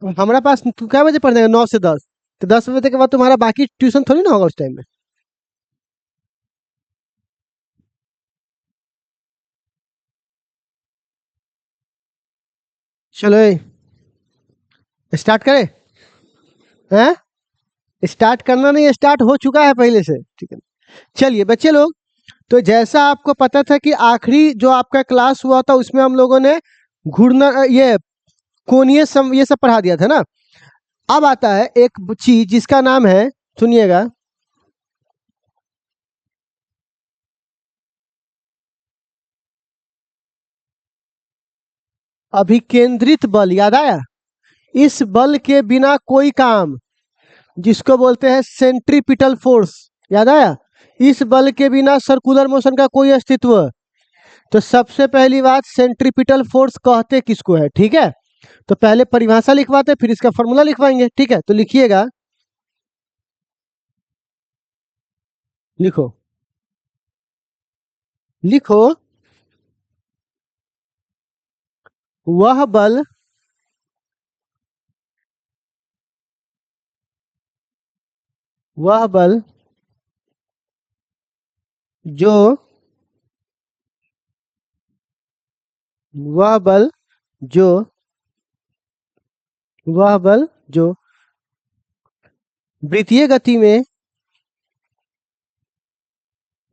हमारा पास तू क्या बजे पढ़ जाएगा? 9 से 10। तो 10 बजे के बाद तुम्हारा बाकी ट्यूशन थोड़ी ना होगा उस टाइम में। चलो स्टार्ट करें। हैं? स्टार्ट करना नहीं, स्टार्ट हो चुका है पहले से, ठीक है। चलिए बच्चे लोग, तो जैसा आपको पता था कि आखिरी जो आपका क्लास हुआ था उसमें हम लोगों ने घूर्णन, ये कोणीय सम ये सब पढ़ा दिया था ना। अब आता है एक चीज जिसका नाम है, सुनिएगा, अभिकेंद्रित बल। याद आया? इस बल के बिना कोई काम, जिसको बोलते हैं सेंट्रीपिटल फोर्स। याद आया? इस बल के बिना सर्कुलर मोशन का कोई अस्तित्व। तो सबसे पहली बात, सेंट्रीपिटल फोर्स कहते किसको है, ठीक है। तो पहले परिभाषा लिखवाते फिर इसका फॉर्मूला लिखवाएंगे, ठीक है। तो लिखिएगा, लिखो लिखो, वह बल वह बल जो वह बल जो वह बल जो वृत्तीय गति में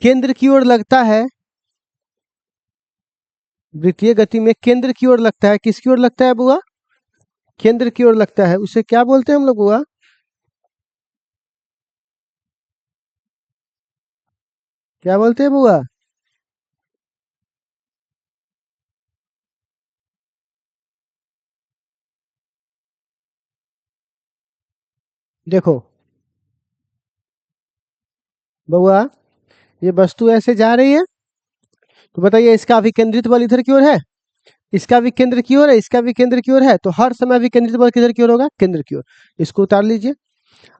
केंद्र की ओर लगता है, वृत्तीय गति में केंद्र की ओर लगता है। किसकी ओर लगता है बुआ? केंद्र की ओर लगता है। उसे क्या बोलते हैं हम लोग बुआ? क्या बोलते हैं बुआ? देखो बुआ, ये वस्तु ऐसे जा रही है, तो बताइए इसका अभिकेंद्रित बल इधर की ओर है, इसका भी केंद्र की ओर है, इसका भी केंद्र की ओर है। तो हर समय अभिकेंद्रित बल किधर की ओर होगा? केंद्र की ओर। इसको उतार लीजिए।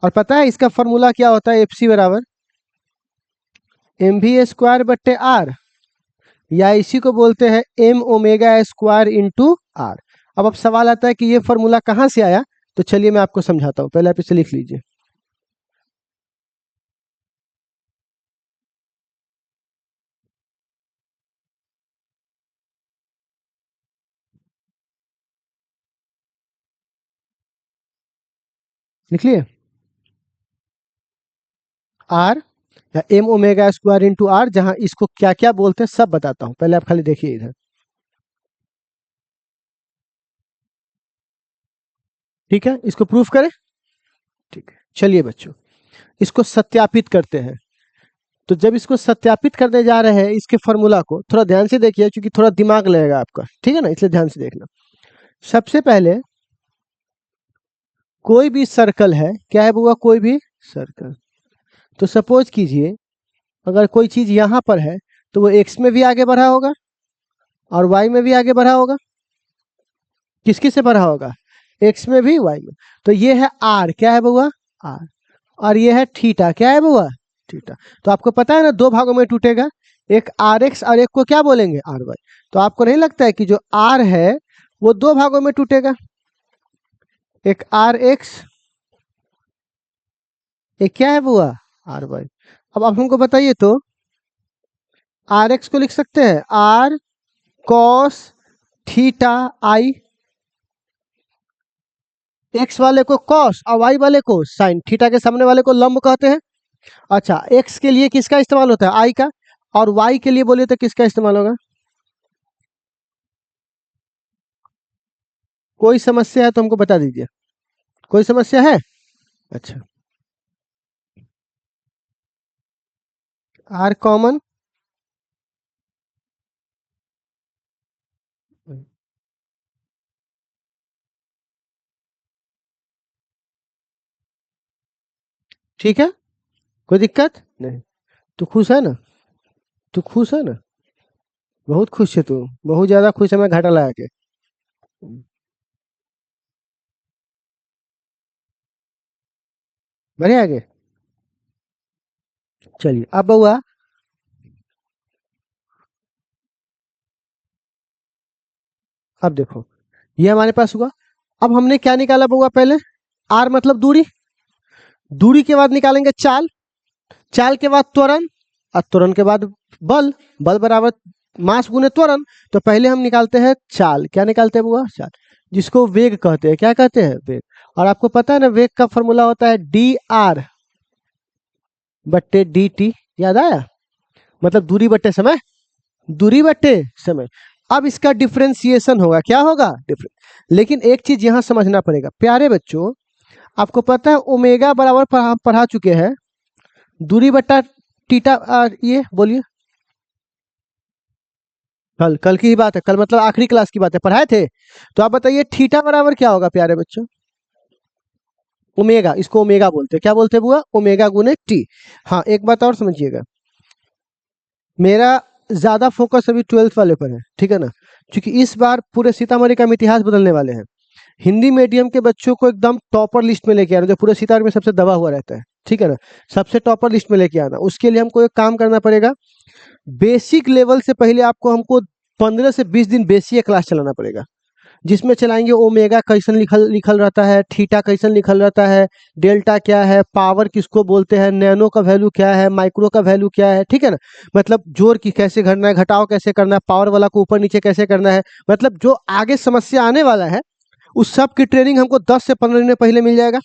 और पता है इसका फॉर्मूला क्या होता है? एफ सी बराबर mv²/r, या इसी को बोलते हैं m⍵² अब सवाल आता है कि ये फॉर्मूला कहाँ से आया। तो चलिए मैं आपको समझाता हूँ, पहले आप इसे लिख लीजिए। लिख लिए? आर, या m⍵² जहां इसको क्या क्या बोलते हैं सब बताता हूँ, पहले आप खाली देखिए इधर। ठीक है, इसको प्रूफ करें। ठीक है, चलिए बच्चों, इसको सत्यापित करते हैं। तो जब इसको सत्यापित करने जा रहे हैं, इसके फॉर्मूला को थोड़ा ध्यान से देखिए, क्योंकि थोड़ा दिमाग लगेगा आपका, ठीक है ना, इसलिए ध्यान से देखना। सबसे पहले, कोई भी सर्कल है, क्या है बुआ? कोई भी सर्कल। तो सपोज कीजिए, अगर कोई चीज यहां पर है, तो वो एक्स में भी आगे बढ़ा होगा और वाई में भी आगे बढ़ा होगा। किस किस से बढ़ा होगा? एक्स में भी, वाई में। तो ये है आर, क्या है बुआ? आर। और ये है थीटा, क्या है बुआ? थीटा। तो आपको पता है ना, दो भागों में टूटेगा, एक आर एक्स और एक को क्या बोलेंगे? R Y. तो आपको नहीं लगता है कि जो आर है वो दो भागों में टूटेगा, एक आर एक्स, एक क्या है बुआ? R Y. अब आप हमको बताइए तो, आर एक्स को लिख सकते हैं R cos theta I, X वाले को कॉस और वाई वाले को साइन, थीटा के सामने वाले को लंब कहते हैं। अच्छा, एक्स के लिए किसका इस्तेमाल होता है? आई का। और वाई के लिए बोलिए तो किसका इस्तेमाल होगा? कोई समस्या है तो हमको बता दीजिए। कोई समस्या है? अच्छा, आर कॉमन, ठीक है, कोई दिक्कत नहीं। तू खुश है ना? तू खुश है ना? बहुत खुश है तू, बहुत ज्यादा खुश है, मैं घाटा लगा के। बढ़िया आगे। चलिए अब बउआ, अब देखो, ये हमारे पास हुआ। अब हमने क्या निकाला बउआ पहले, आर मतलब दूरी, दूरी के बाद निकालेंगे चाल, चाल के बाद त्वरण, और त्वरण के बाद बल, बल बराबर मास गुने त्वरण। तो पहले हम निकालते हैं चाल, क्या निकालते हैं बुआ, चाल, जिसको वेग कहते हैं, क्या कहते हैं, वेग। और आपको पता है ना वेग का फॉर्मूला होता है डी आर बट्टे डी टी, याद आया, मतलब दूरी बट्टे समय, दूरी बट्टे समय। अब इसका डिफरेंशिएशन होगा, क्या होगा, डिफरेंस। लेकिन एक चीज यहां समझना पड़ेगा प्यारे बच्चों, आपको पता है ओमेगा बराबर पढ़ा चुके हैं, दूरी बट्टा टीटा, ये बोलिए, कल, कल की ही बात है, कल मतलब आखिरी क्लास की बात है, पढ़ाए थे। तो आप बताइए थीटा बराबर क्या होगा प्यारे बच्चों, ओमेगा, इसको ओमेगा बोलते हैं, क्या बोलते हैं बुआ, ओमेगा गुने टी। हाँ एक बात और समझिएगा, मेरा ज्यादा फोकस अभी 12th वाले पर है, ठीक है ना, क्योंकि इस बार पूरे सीतामढ़ी का हम इतिहास बदलने वाले हैं। हिंदी मीडियम के बच्चों को एकदम टॉपर लिस्ट में लेके आना, जो पूरे सीतामढ़ी में सबसे दबा हुआ रहता है, ठीक है ना, सबसे टॉपर लिस्ट में लेके आना। उसके लिए हमको एक काम करना पड़ेगा, बेसिक लेवल से पहले आपको हमको 15 से 20 दिन बेसिक क्लास चलाना पड़ेगा, जिसमें चलाएंगे ओमेगा कैसन लिखल लिखल रहता है, थीटा कैसन लिखल रहता है, डेल्टा क्या है, पावर किसको बोलते हैं, नैनो का वैल्यू क्या है, माइक्रो का वैल्यू क्या है, ठीक है ना, मतलब जोड़ की कैसे करना है, घटाव कैसे करना है, पावर वाला को ऊपर नीचे कैसे करना है, मतलब जो आगे समस्या आने वाला है उस सब की ट्रेनिंग हमको 10 से 15 दिन में पहले मिल जाएगा।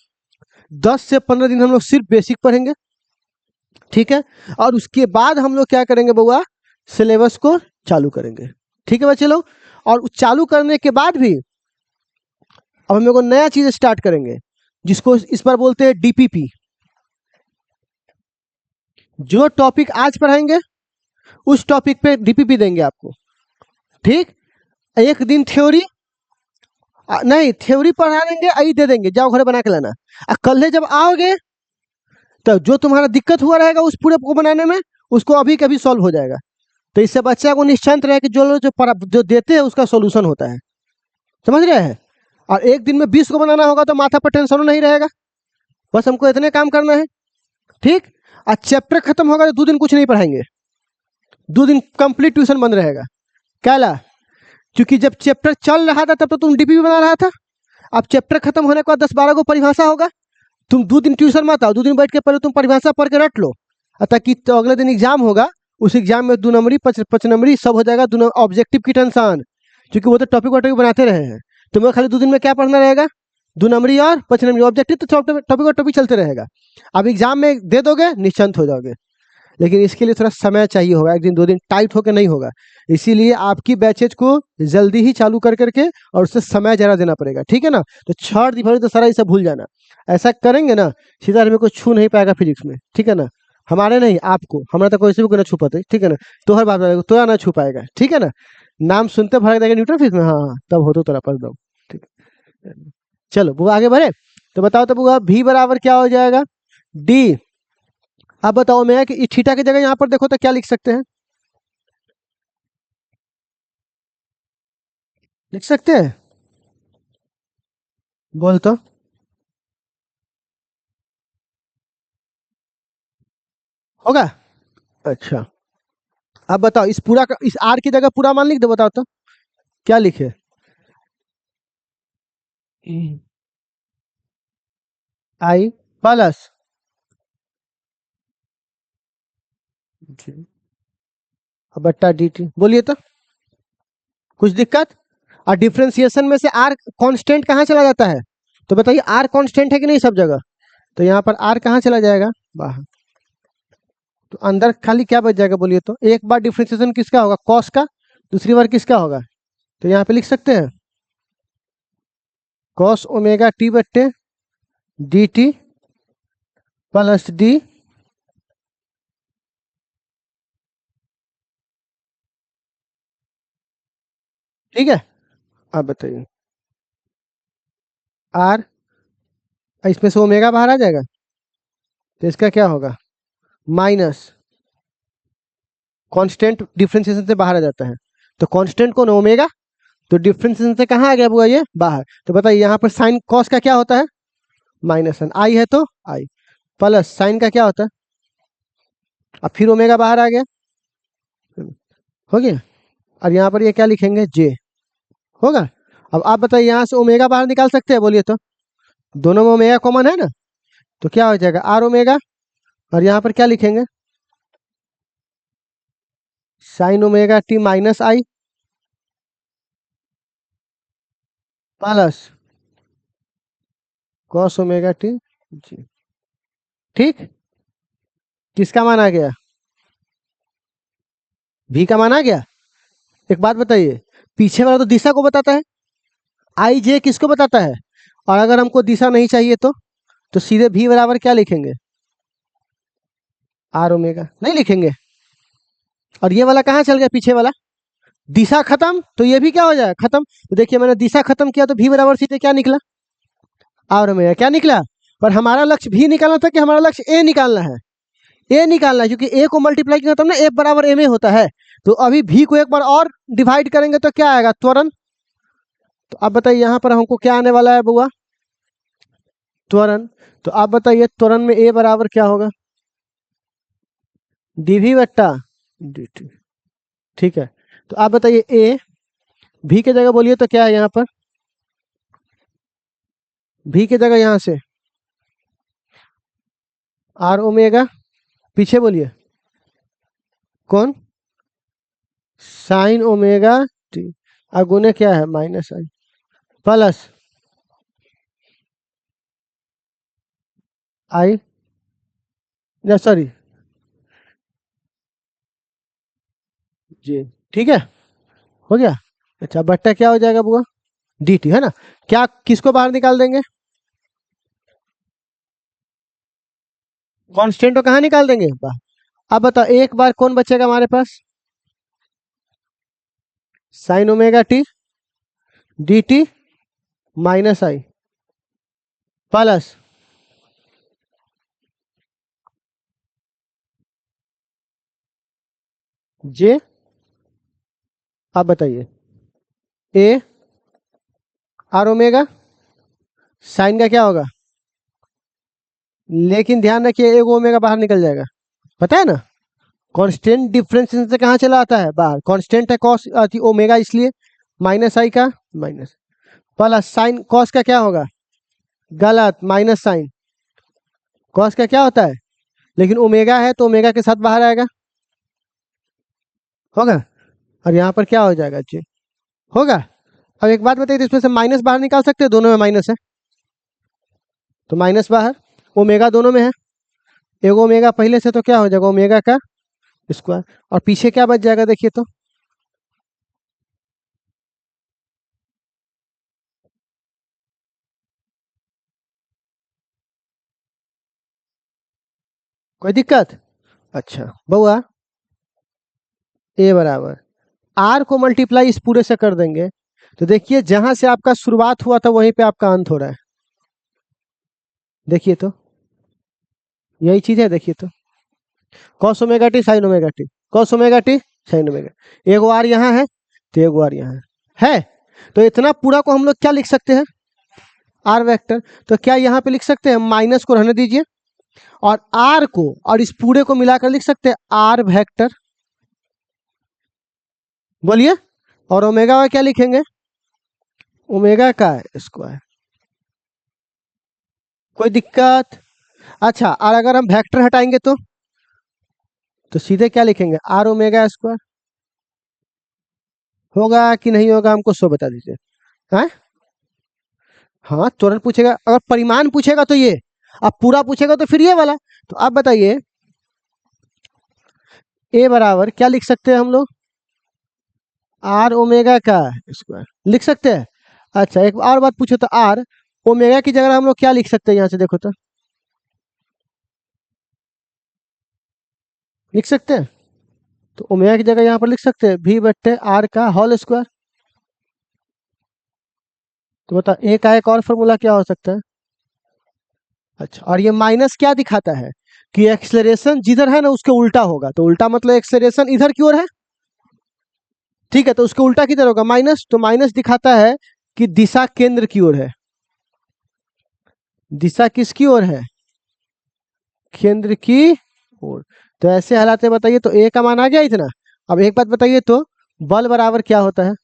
10 से 15 दिन हम लोग सिर्फ बेसिक पढ़ेंगे, ठीक है, और उसके बाद हम लोग क्या करेंगे बउआ, सिलेबस को चालू करेंगे, ठीक है बच्चे लोग। और चालू करने के बाद भी अब हम लोग को नया चीज स्टार्ट करेंगे, जिसको इस बार बोलते हैं डीपीपी। जो टॉपिक आज पढ़ाएंगे उस टॉपिक पे डीपीपी देंगे आपको, ठीक। एक दिन थ्योरी, नहीं थ्योरी पढ़ा देंगे, आई दे देंगे, जाओ घर बना के लाना। कल जब आओगे तो जो तुम्हारा दिक्कत हुआ रहेगा उस पूरे को बनाने में, उसको अभी कभी सॉल्व हो जाएगा। तो इससे बच्चा को निश्चिंत रहे कि जो लोग जो देते हैं उसका सोल्यूशन होता है, समझ रहे हैं। और एक दिन में 20 को बनाना होगा तो माथा पर टेंशन नहीं रहेगा, बस हमको इतने काम करना है, ठीक। और चैप्टर खत्म होगा तो 2 दिन कुछ नहीं पढ़ाएंगे, 2 दिन कंप्लीट ट्यूशन बंद रहेगा। क्या ला, क्योंकि जब चैप्टर चल रहा था तब तो तुम डीपीपी बना रहा था, अब चैप्टर खत्म होने के बाद 10-12 को परिभाषा होगा, तुम 2 दिन ट्यूशन मत आओ, 2 दिन बैठ के पहले तुम परिभाषा पढ़ के रट लो, ताकि तो अगले दिन एग्जाम होगा, उस एग्जाम में 2 नंबरी 5 नंबरी सब हो जाएगा, ऑब्जेक्टिव की टेंशन, क्योंकि वो तो टॉपिक वॉपिक बनाते रहे हैं। तुम्हें खाली 2 दिन में क्या पढ़ना रहेगा, 2 नंबरी और 5 नंबरी, ऑब्जेक्टिव तो टॉपिक और टॉपिक चलते रहेगा। अब एग्जाम में दे दोगे निश्चिंत हो जाओगे, लेकिन इसके लिए थोड़ा समय चाहिए होगा, 1 दिन 2 दिन टाइट होकर नहीं होगा। इसीलिए आपकी बैचेज को जल्दी ही चालू कर करके और उससे समय जरा देना पड़ेगा, ठीक है ना। तो 6 दिवाली तो सारा ये सब भूल जाना, ऐसा करेंगे ना सीधा हमें कोई छू नहीं पाएगा फिजिक्स में, ठीक है ना। हमारे नहीं आपको, हमारा तो कोई से भी ना छू पाते, ठीक है ना। तोहर बात तो ना छू पाएगा, ठीक है ना। नाम सुनते भड़क देगा न्यूटन फिजिक्स में, हाँ हाँ तब हो तो तेरा पास दो, ठीक है। चलो वो आगे बढ़े, तो बताओ तो बुआ भी बराबर क्या हो जाएगा, डी। अब बताओ मैं कि थीटा की जगह यहाँ पर देखो तो क्या लिख सकते हैं, लिख सकते हैं, बोल तो। होगा, अच्छा। अब बताओ इस पूरा का, इस आर की जगह पूरा मान लिख दो, बताओ तो क्या लिखे, आई प्लस बट्टा डी टी, बोलिए तो कुछ दिक्कत। और डिफरेंशिएशन में से आर कांस्टेंट कहाँ चला जाता है, तो बताइए आर कांस्टेंट है कि नहीं सब जगह, तो यहाँ पर आर कहाँ चला जाएगा, बाहर। तो अंदर खाली क्या बच जाएगा बोलिए तो, एक बार डिफरेंशिएशन किसका होगा, कॉस का, दूसरी बार किसका होगा, तो यहाँ पे लिख सकते हैं कॉस ओमेगा टी बट्टे डी टी प्लस डी, ठीक है। अब बताइए आर, इसमें से ओमेगा बाहर आ जाएगा, तो इसका क्या होगा, माइनस, कांस्टेंट डिफरेंशिएशन से बाहर आ जाता है, तो कांस्टेंट कौन है, ओमेगा, तो डिफरेंशिएशन से कहाँ आ गया बुआ ये, बाहर। तो बताइए यहाँ पर साइन कॉस का क्या होता है, माइनस वन, आई है तो आई, प्लस साइन का क्या होता है, अब फिर ओमेगा बाहर आ गया, हो गया। और यहाँ पर ये क्या लिखेंगे, जे, होगा। अब आप बताइए यहाँ से ओमेगा बाहर निकाल सकते हैं, बोलिए तो। दोनों में ओमेगा कॉमन है ना, तो क्या हो जाएगा आर ओमेगा, और यहाँ पर क्या लिखेंगे sine omega t minus i plus cos omega t जी। ठीक, किसका मान आ गया, भी का मान आ गया। एक बात बताइए, पीछे वाला तो दिशा को बताता है, आई जे किसको बताता है, और अगर हमको दिशा नहीं चाहिए तो सीधे भी बराबर क्या लिखेंगे आर ओमेगा, नहीं लिखेंगे। और ये वाला कहाँ चल गया, पीछे वाला दिशा खत्म, तो ये भी क्या हो जाएगा खत्म। तो देखिए मैंने दिशा खत्म किया तो भी बराबर सीधे क्या निकला आर ओमेगा, क्या निकला। पर हमारा लक्ष्य भी निकालना था कि हमारा लक्ष्य ए निकालना है, ए निकालना है, क्योंकि ए को मल्टीप्लाई किया तब ना ए बराबर ए में होता है। तो अभी भी को एक बार और डिवाइड करेंगे तो क्या आएगा त्वरण। तो अब बताइए यहाँ पर हमको क्या आने वाला है बुआ, त्वरण। तो आप बताइए त्वरण में ए बराबर क्या होगा डीवी बट्टा dt। ठीक है, तो आप बताइए ए भी की जगह बोलिए तो क्या है यहाँ पर, भी की जगह यहाँ से आर ओमेगा, पीछे बोलिए कौन साइन ओमेगा टी, अगुने क्या है माइनस आई प्लस आई, या सॉरी जी। ठीक है, हो गया। अच्छा बट्टा क्या हो जाएगा बुआ डी टी, है ना। क्या किसको बाहर निकाल देंगे, कांस्टेंट को कहाँ निकाल देंगे बाहर। अब बताओ एक बार कौन बचेगा हमारे पास sine omega t d t minus i plus j. आप बताइए ए आर ओमेगा, साइन का क्या होगा, लेकिन ध्यान रखिए एक ओमेगा बाहर निकल जाएगा, पता है ना। कांस्टेंट डिफरेंस से कहाँ चला आता है बाहर, कांस्टेंट है कॉस ओमेगा, इसलिए माइनस आई का माइनस प्लस साइन कॉस का क्या होगा गलत माइनस साइन, कॉस का क्या होता है, लेकिन ओमेगा है तो ओमेगा के साथ बाहर आएगा, होगा। और यहाँ पर क्या हो जाएगा जी, होगा। अब एक बात बताइए, तो इसमें से माइनस बाहर निकाल सकते हैं, दोनों में माइनस है तो माइनस बाहर, ओमेगा दोनों में है, एक ओमेगा पहले से तो क्या हो जाएगा ओमेगा का स्क्वायर, और पीछे क्या बच जाएगा देखिए तो कोई दिक्कत। अच्छा बउआ ए बराबर आर को मल्टीप्लाई इस पूरे से कर देंगे, तो देखिए जहां से आपका शुरुआत हुआ था वहीं पे आपका अंत हो रहा है, देखिए तो यही चीज है, देखिए तो cos omega T sign omega T, cos omega T sine omega, एगो आर यहाँ है तो एगो आर यहाँ है। तो इतना पूरा को हम लोग क्या लिख सकते हैं आर वेक्टर, तो क्या यहाँ पे लिख सकते हैं माइनस को रहने दीजिए, और आर को और इस पूरे को मिलाकर लिख सकते हैं आर वेक्टर, बोलिए। और ओमेगा का क्या लिखेंगे ओमेगा का स्क्वायर, कोई दिक्कत। अच्छा और अगर हम वेक्टर हटाएंगे तो सीधे क्या लिखेंगे आर ओमेगा स्क्वायर, होगा कि नहीं होगा हमको सो बता दीजिए। हाँ हाँ तुरंत पूछेगा, अगर परिमाण पूछेगा तो ये, अब पूरा पूछेगा तो फिर ये वाला। तो आप बताइए ए बराबर क्या लिख सकते हैं हम लोग आर ओमेगा का स्क्वायर लिख सकते हैं। अच्छा एक और बात पूछो, तो आर ओमेगा की जगह हम लोग क्या लिख सकते हैं, यहाँ से देखो तो लिख सकते हैं, तो ओमेगा की जगह यहाँ पर लिख सकते हैं भी बट्टे आर का होल स्क्वायर। तो बता ए का एक और फॉर्मूला क्या हो सकता है। अच्छा और ये माइनस क्या दिखाता है कि एक्सेलरेशन जिधर है ना उसके उल्टा होगा, तो उल्टा मतलब एक्सेलरेशन इधर की ओर है, ठीक है। तो उसके उल्टा किधर होगा माइनस, तो माइनस दिखाता है कि दिशा केंद्र की ओर है, दिशा किसकी ओर है केंद्र की ओर। तो ऐसे हालात में बताइए, तो ए का मान आ गया इतना। अब एक बात बताइए, तो बल बराबर क्या होता है,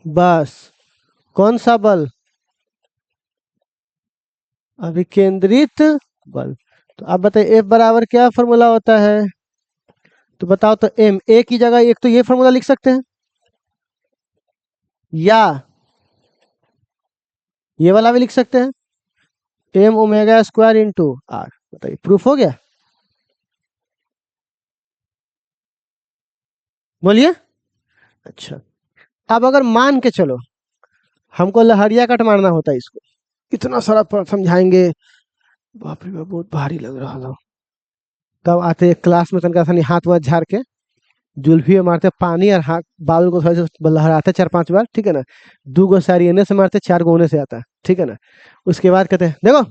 बस कौन सा बल? अभिकेंद्रित बल। तो आप बताइए एफ बराबर क्या फॉर्मूला होता है? तो बताओ तो एम, ए की जगह एक तो ये फॉर्मूला लिख सकते हैं, या ये वाला भी लिख सकते हैं, M omega square into R. बताइए प्रूफ हो गया? बोलिए। अच्छा, अब अगर मान के चलो हमको लहरिया कट मारना होता है इसको, इतना सारा समझाएंगे, बाप रे बाप बहुत भारी लग रहा था। तब आते क्लास में तनका सा हाथ वाथ झाड़ के जुल्फी में मारते पानी और हाथ बाल को थोड़ा सा लहराते 4-5 बार, ठीक है ना। 2 गो सारी एने से मारते, 4 गो होने से आता, ठीक है ना। उसके बाद कहते हैं देखो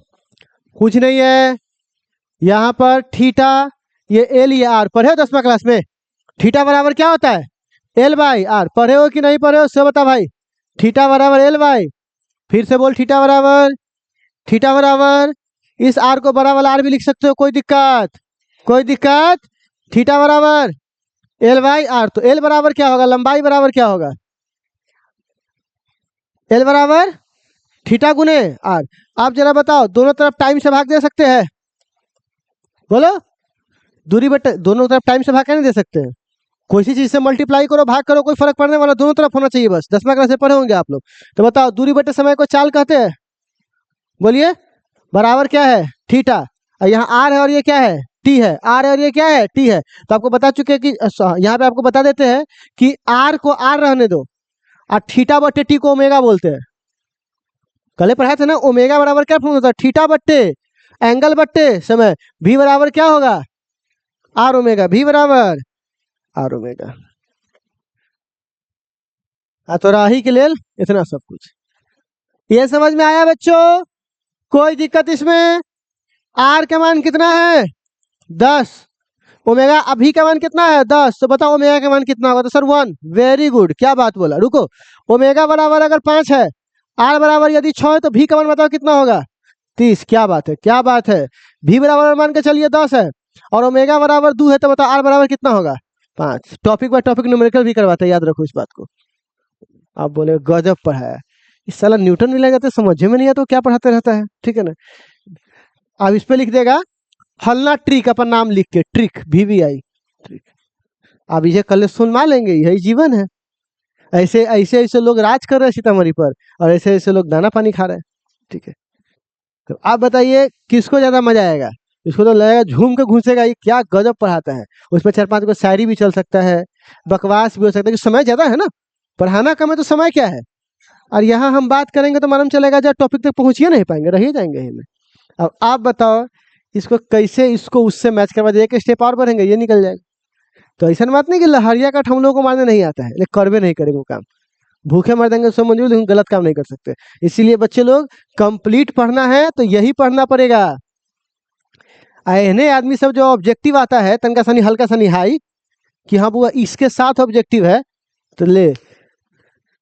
कुछ नहीं है यहाँ पर थीटा, ये एल ये आर, पढ़े हो 10वीं क्लास में? थीटा बराबर क्या होता है? L by R. पढ़े हो कि नहीं पढ़े हो सब बता भाई। थीटा बराबर एल बाई, फिर से बोल, थीटा बराबर इस आर को बड़ा वाला आर भी लिख सकते हो, कोई दिक्कत? कोई दिक्कत? थीटा बराबर एल बाई आर। तो एल बराबर क्या होगा? लंबाई बराबर क्या होगा? एल बराबर थीटा गुने आर। आप जरा बताओ दोनों तरफ टाइम से भाग दे सकते हैं? बोलो, दूरी बटे दोनों तरफ टाइम से भाग क्या नहीं दे सकते हैं? कोई सी चीज से मल्टीप्लाई करो भाग करो कोई फर्क पड़ने वाला, दोनों तरफ होना चाहिए बस। 10वीं क्लास से पढ़े होंगे आप लोग। तो बताओ दूरी बटे समय को चाल कहते हैं, बोलिए। बराबर क्या है? थीटा। और यहाँ आर है और ये क्या है? टी है। आर है और ये क्या है? टी है। तो आपको बता चुके हैं कि यहाँ पे आपको बता देते हैं कि आर को आर रहने दो और थीटा बट्टे टी को ओमेगा बोलते हैं। कल पढ़ाए थे ना, ओमेगा बराबर क्या फॉर्मूला होता है? थीटा बट्टे एंगल बट्टे समय। भी बराबर क्या होगा? R omega. भी बराबर आर ओमेगा। तो राही के लेल इतना सब कुछ ये समझ में आया बच्चों? कोई दिक्कत इसमें? आर का मान कितना है? 10। ओमेगा अभी का मान कितना है? 10। तो बताओ ओमेगा का मान कितना होगा? तो सर 1। वेरी गुड, क्या बात बोला। रुको, ओमेगा बराबर अगर 5 है, आर बराबर यदि 6 है, तो भी का मान बताओ कितना होगा? 30। क्या बात है, क्या बात है। भी बराबर मान के चलिए 10 है और ओमेगा बराबर 2 है, तो बताओ आर बराबर कितना होगा? 5। टॉपिक बाय टॉपिक न्यूमेरिकल भी करवाते हैं, याद रखो इस बात को। आप बोले गजब पढ़ाया, इस साला न्यूटन भी लगा तो समझ में नहीं आता तो क्या पढ़ाते रहता है, ठीक है ना। अब इस पे लिख देगा फलना ट्रिक, अपन नाम लिख के, ट्रिक VVI ट्रिक। अब इसे कल सुन मान लेंगे, यही जीवन है। ऐसे ऐसे ऐसे लोग राज कर रहे हैं सीतामढ़ी पर, और ऐसे ऐसे लोग दाना पानी खा रहे हैं, ठीक है। तो आप बताइए किसको ज्यादा मजा आएगा? इसको तो लगेगा झूम के घुसेगा, ये क्या गजब पढ़ाता है। उसमें 4-5 को शायरी भी चल सकता है, बकवास भी हो सकता है, कि समय ज्यादा है ना, पढ़ाना कम है तो समय क्या है। और यहाँ हम बात करेंगे तो मालूम चलेगा जब टॉपिक तक पहुंच ही नहीं पाएंगे, रह ही जाएंगे यहीं में। अब आप बताओ इसको कैसे, इसको उससे मैच करवा दिए, एक स्टेप और बढ़ेंगे ये निकल जाएगा। तो ऐसा बात नहीं कि लहरिया काट हम लोगों को मारने नहीं आता है, लेकिन करवे नहीं करेंगे वो काम। भूखे मर देंगे सब मंजूर, लेकिन गलत काम नहीं कर सकते। इसीलिए बच्चे लोग कंप्लीट पढ़ना है तो यही पढ़ना पड़ेगा। ऐने आदमी सब जो ऑब्जेक्टिव आता है तनका सनी हल्का सनी हाई कि हाँ बुआ इसके साथ ऑब्जेक्टिव है, तो ले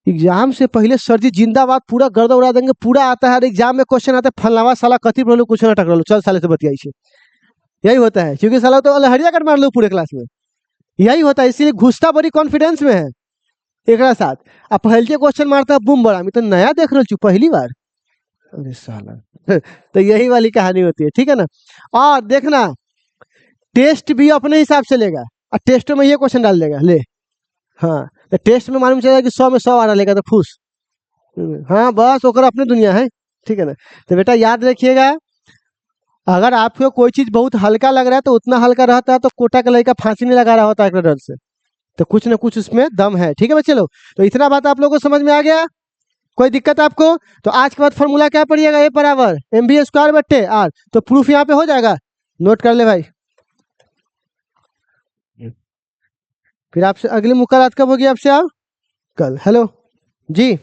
एग्जाम से पहले सर जी जिंदाबाद पूरा गर्दा उड़ा देंगे, पूरा आता है। एग्जाम में क्वेश्चन आता है फलनावा साला कथी पढ़ लो कुछ ना टकरा लो, चल साले से बतियाई से। यही होता है, क्योंकि साला तो लहरिया कट मार लो पूरे क्लास में, यही होता है। इसीलिए घुसता बड़ी कॉन्फिडेंस में है एक साथ। अब पहले क्वेश्चन मारता है बूम बड़ा, मैं तो नया देख रहा हूँ पहली बार, अरे साला। तो यही वाली कहानी होती है, ठीक है ना। और देखना टेस्ट भी अपने हिसाब से लेगा, और टेस्ट में ये क्वेश्चन डाल देगा ले। हाँ, तो टेस्ट में मालूम चलेगा कि 100 में 100 आ रहा लेगा तो खुश। हाँ बस ओकर अपने दुनिया है, ठीक है ना। तो बेटा याद रखिएगा, अगर आपको कोई चीज बहुत हल्का लग रहा है तो उतना हल्का रहता है तो कोटा का लड़का फांसी नहीं लगा रहा होता है डर से, तो कुछ ना कुछ उसमें दम है, ठीक है बच्चे लोग। तो इतना बात आप लोगों को समझ में आ गया? कोई दिक्कत आपको? तो आज के बाद फॉर्मूला क्या पड़िएगा? ए बराबर MB स्क्वायर बट्टे आर। तो प्रूफ यहाँ पे हो जाएगा, नोट कर ले भाई। फिर आपसे अगली मुलाकात कब होगी आपसे? आप कल। हेलो जी।